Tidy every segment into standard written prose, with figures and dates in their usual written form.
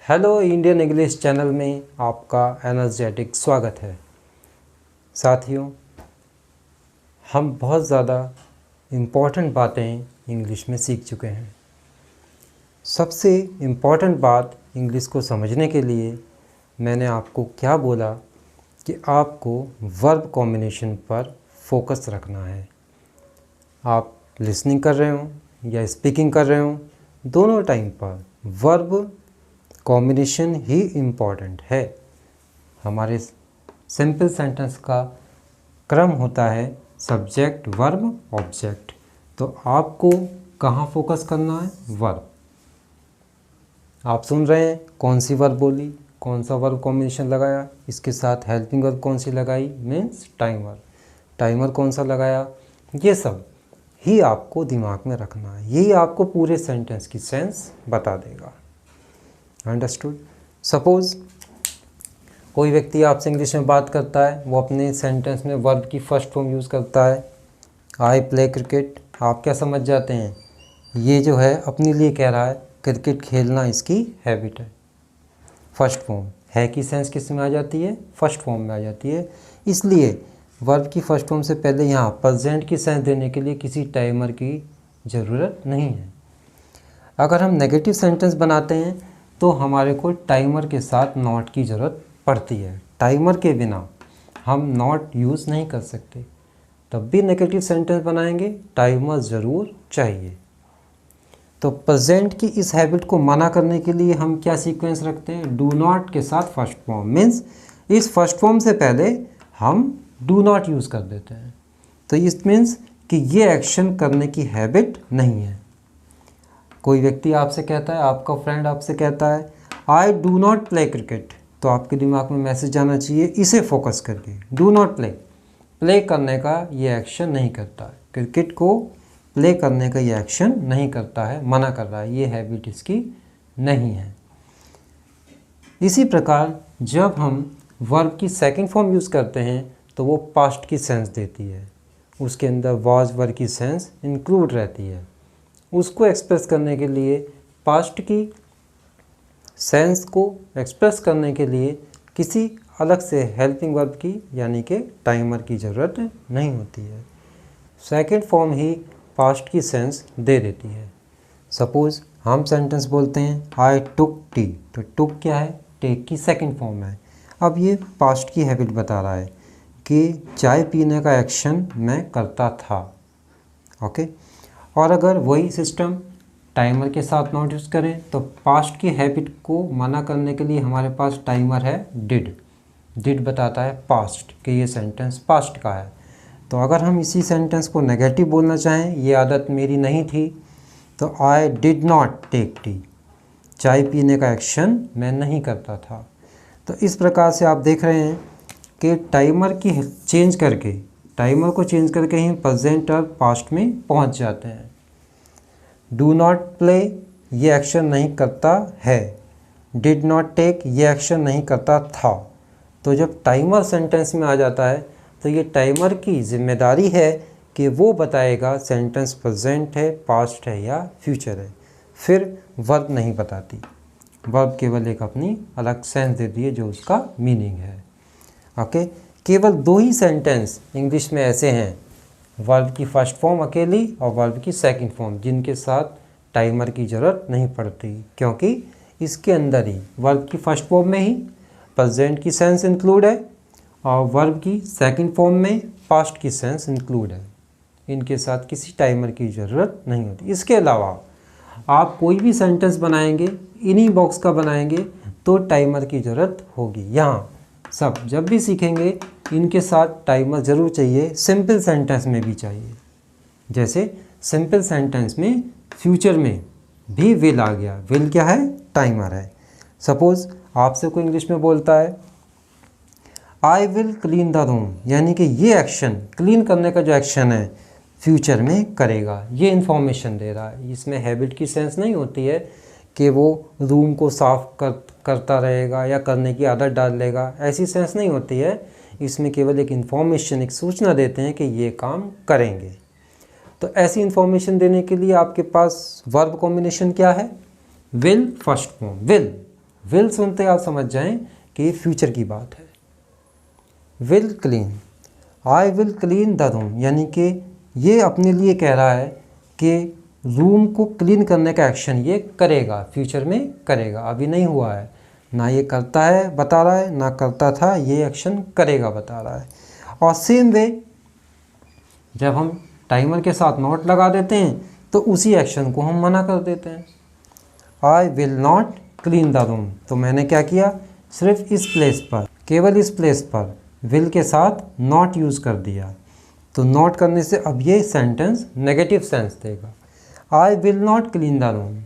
Hello Indian English channel में आपका energetic स्वागत है। साथियों, हम बहुत ज़्यादा इम्पॉर्टेंट बातें इंग्लिश में सीख चुके हैं। सबसे इम्पॉर्टेंट बात इंग्लिश को समझने के लिए मैंने आपको क्या बोला कि आपको वर्ब कॉम्बिनेशन पर फोकस रखना है। आप लिसनिंग कर रहे हो या स्पीकिंग कर रहे हो, दोनों टाइम पर वर्ब कॉम्बिनेशन ही इम्पॉर्टेंट है। हमारे सिंपल सेंटेंस का क्रम होता है सब्जेक्ट वर्ब ऑब्जेक्ट। तो आपको कहाँ फोकस करना है? वर्ब। आप सुन रहे हैं कौन सी वर्ब बोली, कौन सा वर्ब कॉम्बिनेशन लगाया, इसके साथ हेल्पिंग वर्ब कौन सी लगाई, मीन्स टाइमर, टाइमर कौन सा लगाया, ये सब ही आपको दिमाग में रखना है। यही आपको पूरे सेंटेंस की सेंस बता देगा। अंडरस्टूड? सपोज़ कोई व्यक्ति आपसे इंग्लिश में बात करता है, वो अपने सेंटेंस में वर्ब की फर्स्ट फॉर्म यूज़ करता है, आई प्ले क्रिकेट। आप क्या समझ जाते हैं? ये जो है अपने लिए कह रहा है क्रिकेट खेलना इसकी हैबिट है। फर्स्ट फॉर्म है की सेंस किस में आ जाती है? फर्स्ट फॉर्म में आ जाती है। इसलिए वर्ब की फर्स्ट फॉर्म से पहले यहाँ प्रेजेंट की सेंस देने के लिए किसी टाइमर की ज़रूरत नहीं है। अगर हम नेगेटिव सेंटेंस बनाते हैं तो हमारे को टाइमर के साथ नॉट की ज़रूरत पड़ती है। टाइमर के बिना हम नॉट यूज़ नहीं कर सकते। तब भी नेगेटिव सेंटेंस बनाएंगे टाइमर ज़रूर चाहिए। तो प्रेजेंट की इस हैबिट को मना करने के लिए हम क्या सीक्वेंस रखते हैं? डू नॉट के साथ फर्स्ट फॉर्म, मीन्स इस फर्स्ट फॉर्म से पहले हम डू नॉट यूज़ कर देते हैं। तो इस मीन्स कि ये एक्शन करने की हैबिट नहीं है। कोई व्यक्ति आपसे कहता है, आपका फ्रेंड आपसे कहता है I do not play cricket, तो आपके दिमाग में मैसेज जाना चाहिए इसे फोकस करके, डू नॉट प्ले। प्ले करने का ये एक्शन नहीं करता है, क्रिकेट को प्ले करने का ये एक्शन नहीं करता है, मना कर रहा है, ये हैबिट इसकी नहीं है। इसी प्रकार जब हम वर्ब की सेकंड फॉर्म यूज़ करते हैं तो वो पास्ट की सेंस देती है, उसके अंदर वाज वर्ब की सेंस इंक्लूड रहती है। उसको एक्सप्रेस करने के लिए, पास्ट की सेंस को एक्सप्रेस करने के लिए किसी अलग से हेल्पिंग वर्ब की यानी कि टाइमर की ज़रूरत नहीं होती है। सेकंड फॉर्म ही पास्ट की सेंस दे देती है। सपोज़ हम सेंटेंस बोलते हैं आई टुक टी, तो टुक क्या है? टेक की सेकंड फॉर्म है। अब ये पास्ट की हैबिट बता रहा है कि चाय पीने का एक्शन मैं करता था। ओके। और अगर वही सिस्टम टाइमर के साथ नॉट यूज़ करें तो पास्ट की हैबिट को मना करने के लिए हमारे पास टाइमर है डिड। डिड बताता है पास्ट, कि ये सेंटेंस पास्ट का है। तो अगर हम इसी सेंटेंस को नेगेटिव बोलना चाहें, ये आदत मेरी नहीं थी, तो I did not take tea, चाय पीने का एक्शन मैं नहीं करता था। तो इस प्रकार से आप देख रहे हैं कि टाइमर को चेंज करके ही प्रेजेंट और पास्ट में पहुंच जाते हैं। डू नॉट प्ले ये एक्शन नहीं करता है, डिड नॉट टेक ये एक्शन नहीं करता था। तो जब टाइमर सेंटेंस में आ जाता है तो ये टाइमर की जिम्मेदारी है कि वो बताएगा सेंटेंस प्रेजेंट है, पास्ट है या फ्यूचर है। फिर वर्ब नहीं बताती, वर्ब केवल एक अपनी अलग सेंस देती है जो उसका मीनिंग है। ओके। केवल दो ही सेंटेंस इंग्लिश में ऐसे हैं, वर्ब की फर्स्ट फॉर्म अकेली और वर्ब की सेकंड फॉर्म, जिनके साथ टाइमर की ज़रूरत नहीं पड़ती, क्योंकि इसके अंदर ही वर्ब की फर्स्ट फॉर्म में ही प्रेजेंट की सेंस इंक्लूड है और वर्ब की सेकंड फॉर्म में पास्ट की सेंस इंक्लूड है। इनके साथ किसी टाइमर की ज़रूरत नहीं होती। इसके अलावा आप कोई भी सेंटेंस बनाएंगे, इन्हीं बॉक्स का बनाएंगे तो टाइमर की ज़रूरत होगी। यहाँ सब जब भी सीखेंगे इनके साथ टाइमर ज़रूर चाहिए, सिंपल सेंटेंस में भी चाहिए। जैसे सिंपल सेंटेंस में फ्यूचर में भी विल आ गया, विल क्या है? टाइमर है। सपोज़ आपसे कोई इंग्लिश में बोलता है I will clean the room, यानी कि ये एक्शन, क्लीन करने का जो एक्शन है, फ्यूचर में करेगा, ये इन्फॉर्मेशन दे रहा है। इसमें हैबिट की सेंस नहीं होती है कि वो रूम को साफ करता रहेगा या करने की आदत डाल लेगा, ऐसी सेंस नहीं होती है। इसमें केवल एक इन्फॉर्मेशन, एक सूचना देते हैं कि ये काम करेंगे। तो ऐसी इन्फॉर्मेशन देने के लिए आपके पास वर्ब कॉम्बिनेशन क्या है? Will first form, will will सुनते आप समझ जाएं कि ये फ्यूचर की बात है। Will clean, I will clean the room, यानी कि ये अपने लिए कह रहा है कि रूम को क्लीन करने का एक्शन ये करेगा, फ्यूचर में करेगा, अभी नहीं हुआ है, ना ये करता है बता रहा है, ना करता था, ये एक्शन करेगा बता रहा है। और सेम वे जब हम टाइमर के साथ नॉट लगा देते हैं तो उसी एक्शन को हम मना कर देते हैं। आई will not clean the room, तो मैंने क्या किया, सिर्फ इस प्लेस पर, केवल इस प्लेस पर विल के साथ नॉट यूज़ कर दिया। तो नॉट करने से अब ये सेंटेंस नेगेटिव सेंस देगा। आई will not clean the room,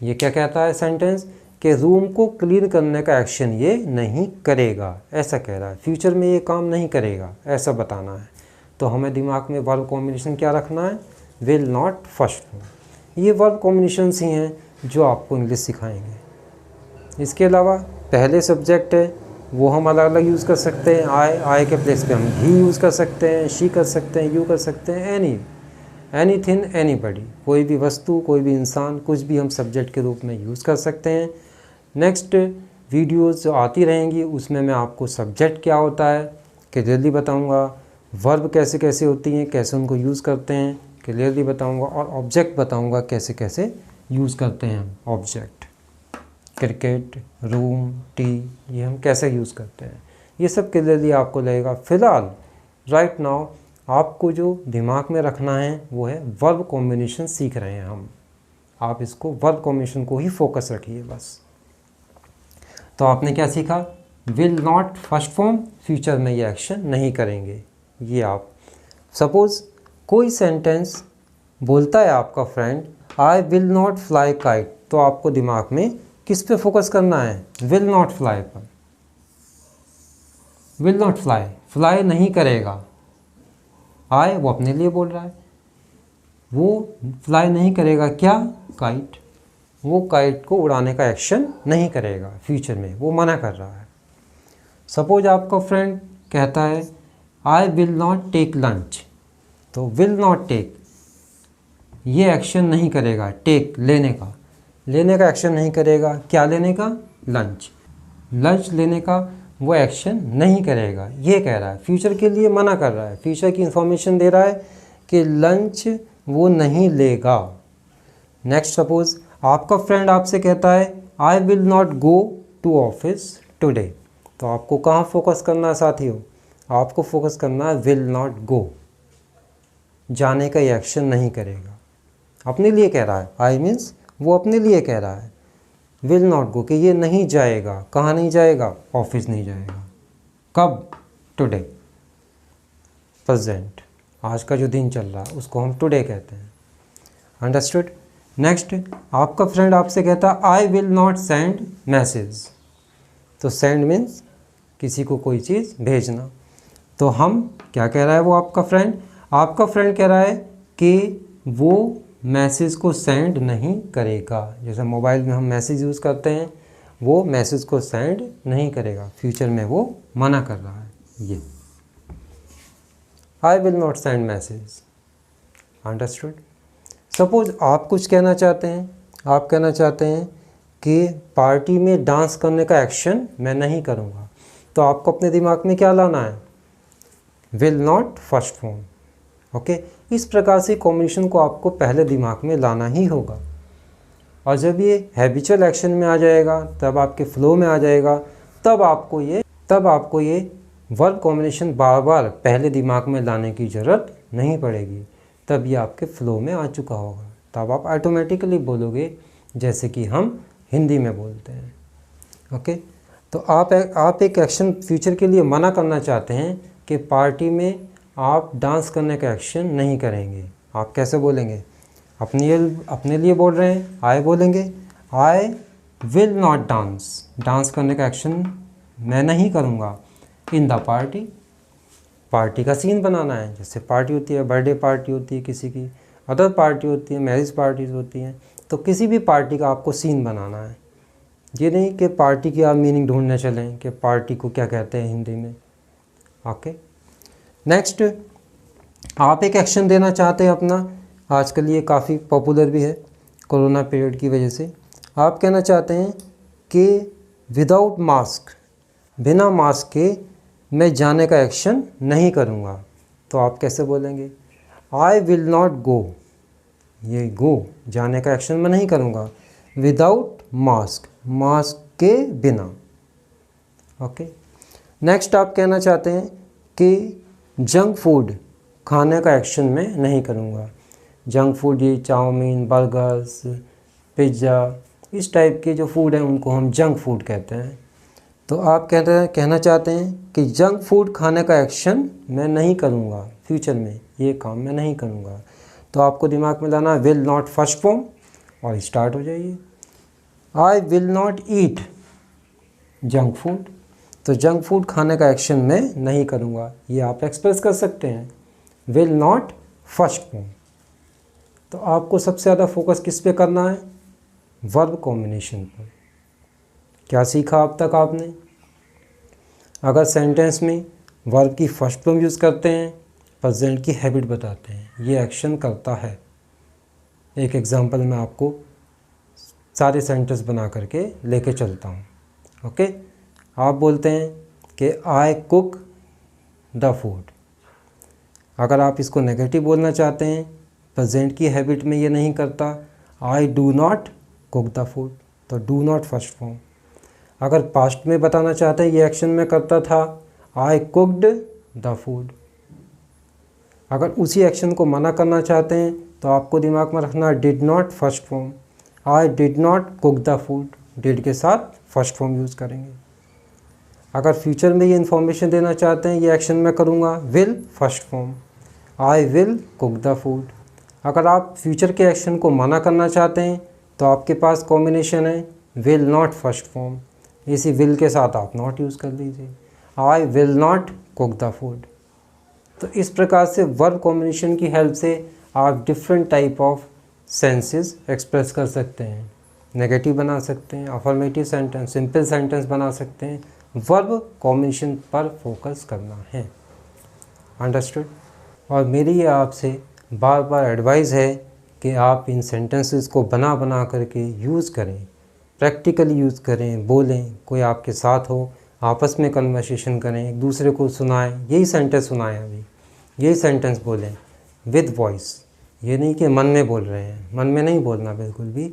ये क्या कहता है सेंटेंस कि रूम को क्लीन करने का एक्शन ये नहीं करेगा, ऐसा कह रहा है, फ्यूचर में ये काम नहीं करेगा, ऐसा बताना है। तो हमें दिमाग में वर्ब कॉम्बिनेशन क्या रखना है, विल नॉट फर्स्ट फॉर्म। ये वर्ब कॉम्बिनेशंस ही हैं जो आपको इंग्लिश सिखाएंगे। इसके अलावा पहले सब्जेक्ट है वो हम अलग अलग यूज़ कर सकते हैं, आई के प्लेस पे हम ही यूज़ कर सकते हैं, शी कर सकते हैं, यू कर सकते हैं, एनीथिंग, एनीबॉडी, कोई भी वस्तु, कोई भी इंसान, कुछ भी हम सब्जेक्ट के रूप में यूज़ कर सकते हैं। नेक्स्ट वीडियोज़ जो आती रहेंगी उसमें मैं आपको सब्जेक्ट क्या होता है क्लियरली बताऊँगा, वर्ब कैसे कैसे होती हैं, कैसे उनको यूज़ करते हैं क्लियरली बताऊँगा, और ऑब्जेक्ट बताऊँगा कैसे कैसे यूज़ करते हैं हम ऑब्जेक्ट, क्रिकेट, रूम, टी, ये हम कैसे यूज़ करते हैं, ये सब क्लियरली आपको लगेगा। फ़िलहाल राइट नाउ आपको जो दिमाग में रखना है वो है वर्ब कॉम्बिनेशन सीख रहे हैं हम, आप इसको वर्ब कॉम्बिनेशन को ही फोकस रखिए बस। तो आपने क्या सीखा, will not first form, future में ये एक्शन नहीं करेंगे। ये आप सपोज़ कोई सेंटेंस बोलता है आपका friend I will not fly kite, तो आपको दिमाग में किस पे फोकस करना है, विल नॉट फ्लाई पर। विल नॉट फ्लाई, फ्लाई नहीं करेगा, आई वो अपने लिए बोल रहा है, वो फ्लाई नहीं करेगा क्या, काइट, वो काइट को उड़ाने का एक्शन नहीं करेगा फ्यूचर में, वो मना कर रहा है। सपोज आपका फ्रेंड कहता है I will not take lunch, तो विल नॉट टेक ये एक्शन नहीं करेगा, टेक लेने का एक्शन नहीं करेगा, क्या लेने का, लंच लेने का वो एक्शन नहीं करेगा, ये कह रहा है, फ्यूचर के लिए मना कर रहा है, फ्यूचर की इंफॉर्मेशन दे रहा है कि लंच वो नहीं लेगा। नेक्स्ट सपोज आपका फ्रेंड आपसे कहता है I will not go to office today, तो आपको कहाँ फोकस करना है साथियों, आपको फोकस करना है विल नॉट गो, जाने का ये एक्शन नहीं करेगा, अपने लिए कह रहा है, आई मीन्स वो अपने लिए कह रहा है, विल नॉट गो कि ये नहीं जाएगा, कहाँ नहीं जाएगा, ऑफिस नहीं जाएगा, कब, टुडे, प्रेजेंट, आज का जो दिन चल रहा है उसको हम टुडे कहते हैं, अंडरस्टूड। नेक्स्ट आपका फ्रेंड आपसे कहता है I will not send message, तो सेंड मीन्स किसी को कोई चीज़ भेजना, तो हम क्या कह रहा है वो आपका फ्रेंड कह रहा है कि वो मैसेज को सेंड नहीं करेगा, जैसे मोबाइल में हम मैसेज यूज़ करते हैं, वो मैसेज को सेंड नहीं करेगा, फ्यूचर में वो मना कर रहा है, ये आई will not send message, understood. Suppose आप कुछ कहना चाहते हैं, आप कहना चाहते हैं कि पार्टी में डांस करने का एक्शन मैं नहीं करूँगा, तो आपको अपने दिमाग में क्या लाना है, will not first form, okay. इस प्रकार से कॉम्बिनेशन को आपको पहले दिमाग में लाना ही होगा, और जब ये हैबिचुअल एक्शन में आ जाएगा, तब आपके फ्लो में आ जाएगा, तब आपको ये वर्ब कॉम्बिनेशन बार बार पहले दिमाग में लाने की ज़रूरत नहीं पड़ेगी, तब ये आपके फ्लो में आ चुका होगा, तब आप ऑटोमेटिकली बोलोगे जैसे कि हम हिंदी में बोलते हैं, ओके। तो आप एक एक्शन फ्यूचर के लिए मना करना चाहते हैं कि पार्टी में आप डांस करने का एक्शन नहीं करेंगे, आप कैसे बोलेंगे, अपने लिए बोल रहे हैं, आई बोलेंगे आई विल नॉट डांस करने का एक्शन मैं नहीं करूँगा इन द पार्टी का सीन बनाना है, जैसे पार्टी होती है, बर्थडे पार्टी होती है किसी की, अदर पार्टी होती है, मैरिज पार्टीज होती हैं, तो किसी भी पार्टी का आपको सीन बनाना है, ये नहीं कि पार्टी की आप मीनिंग ढूंढने चलें कि पार्टी को क्या कहते हैं हिंदी में, ओके। नेक्स्ट आप एक एक्शन देना चाहते हैं अपना, आजकल ये काफ़ी पॉपुलर भी है कोरोना पीरियड की वजह से, आप कहना चाहते हैं कि विदाउट मास्क, बिना मास्क के मैं जाने का एक्शन नहीं करूँगा। तो आप कैसे बोलेंगे? आई विल नॉट गो, ये गो जाने का एक्शन मैं नहीं करूँगा, विदाउट मास्क, मास्क के बिना। ओके। नेक्स्ट आप कहना चाहते हैं कि जंक फूड खाने का एक्शन मैं नहीं करूँगा। जंक फूड ये चाउमीन, बर्गर्स, पिज़्ज़ा, इस टाइप के जो फूड हैं उनको हम जंक फूड कहते हैं। तो आप कहना चाहते हैं कि जंक फूड खाने का एक्शन मैं नहीं करूँगा, फ्यूचर में ये काम मैं नहीं करूँगा। तो आपको दिमाग में लाना विल नॉट फर्स्ट फॉर्म और स्टार्ट हो जाइए। आई will not eat junk food, तो जंक फूड खाने का एक्शन मैं नहीं करूँगा, ये आप एक्सप्रेस कर सकते हैं विल नॉट फर्स्ट फॉर्म। तो आपको सबसे ज़्यादा फोकस किस पे करना है? वर्ब कॉम्बिनेशन पर। क्या सीखा अब तक आपने? अगर सेंटेंस में वर्ब की फर्स्ट फॉर्म यूज़ करते हैं, प्रेजेंट की हैबिट बताते हैं, ये एक्शन करता है। एक एग्जांपल मैं आपको सारे सेंटेंस बना करके लेके चलता हूँ। ओके। आप बोलते हैं कि आई कुक द फूड। अगर आप इसको नेगेटिव बोलना चाहते हैं, प्रेजेंट की हैबिट में ये नहीं करता, I do not cook the food, तो डू नॉट फर्स्ट फॉर्म। अगर पास्ट में बताना चाहते हैं ये एक्शन में करता था, आई कुक्ड द फूड। अगर उसी एक्शन को मना करना चाहते हैं तो आपको दिमाग में रखना did not first form, I did not cook the food, did के साथ फर्स्ट फॉर्म यूज़ करेंगे। अगर फ्यूचर में ये इन्फॉर्मेशन देना चाहते हैं ये एक्शन मैं करूँगा, will first form, I will cook the food. अगर आप फ्यूचर के एक्शन को मना करना चाहते हैं तो आपके पास कॉम्बिनेशन है विल नॉट फर्स्ट फॉर्म, इसी विल के साथ आप नॉट यूज़ कर लीजिए, आई will not cook the food. तो इस प्रकार से वर्ब कॉम्बिनेशन की हेल्प से आप different type of senses express कर सकते हैं। नेगेटिव बना सकते हैं, अफर्मेटिव सेंटेंस, सिंपल सेंटेंस बना सकते हैं। वर्ब कॉम्बिनेशन पर फोकस करना है। अंडरस्टूड? और मेरी ये आपसे बार बार एडवाइस है कि आप इन सेंटेंसेस को बना बना करके यूज़ करें, प्रैक्टिकली यूज़ करें, बोलें, कोई आपके साथ हो, आपस में कन्वर्सेशन करें, एक दूसरे को सुनाएं, यही सेंटेंस सुनाएं, अभी यही सेंटेंस बोलें विद वॉइस। ये नहीं कि मन में बोल रहे हैं, मन में नहीं बोलना बिल्कुल भी,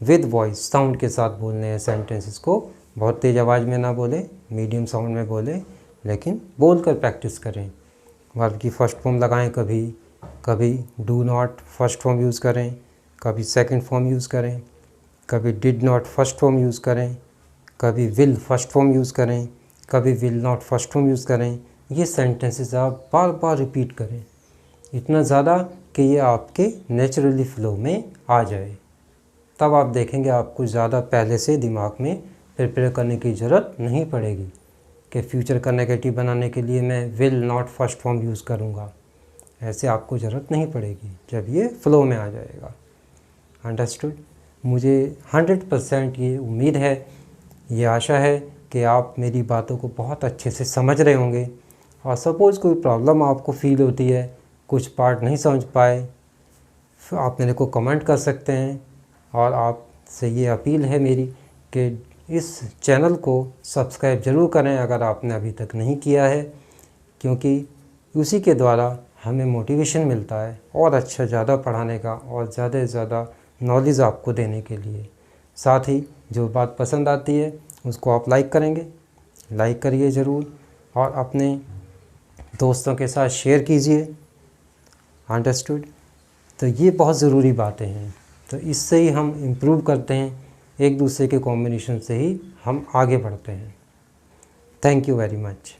विद वॉइस साउंड के साथ बोलने हैं सेंटेंसेस को। बहुत तेज़ आवाज़ में ना बोले, मीडियम साउंड में बोले, लेकिन बोल कर प्रैक्टिस करें। वर्ब की फर्स्ट फॉर्म लगाएं, कभी do not first form use करें, कभी सेकंड फॉर्म यूज़ करें, कभी did not first form use करें, कभी विल फर्स्ट फॉर्म यूज़ करें, कभी will not first form use करें। ये सेंटेंसेस आप बार बार रिपीट करें, इतना ज़्यादा कि ये आपके नेचुरली फ्लो में आ जाए। तब आप देखेंगे आपको ज़्यादा पहले से दिमाग में प्रिपेयर करने की ज़रूरत नहीं पड़ेगी कि फ्यूचर का नेगेटिव बनाने के लिए मैं will not first form use करूँगा। ऐसे आपको ज़रूरत नहीं पड़ेगी जब ये फ्लो में आ जाएगा। अंडरस्टूड? मुझे 100% ये उम्मीद है, ये आशा है कि आप मेरी बातों को बहुत अच्छे से समझ रहे होंगे। और सपोज़ कोई प्रॉब्लम आपको फील होती है, कुछ पार्ट नहीं समझ पाए, तो आप मेरे को कमेंट कर सकते हैं। और आपसे ये अपील है मेरी कि इस चैनल को सब्सक्राइब ज़रूर करें अगर आपने अभी तक नहीं किया है, क्योंकि उसी के द्वारा हमें मोटिवेशन मिलता है और अच्छा ज़्यादा पढ़ाने का और ज़्यादा से ज़्यादा नॉलेज आपको देने के लिए। साथ ही जो बात पसंद आती है उसको आप लाइक करेंगे, लाइक करिए ज़रूर, और अपने दोस्तों के साथ शेयर कीजिए। अंडरस्टूड? तो ये बहुत ज़रूरी बातें हैं, तो इससे ही हम इम्प्रूव करते हैं, एक दूसरे के कॉम्बिनेशन से ही हम आगे बढ़ते हैं। Thank you very much.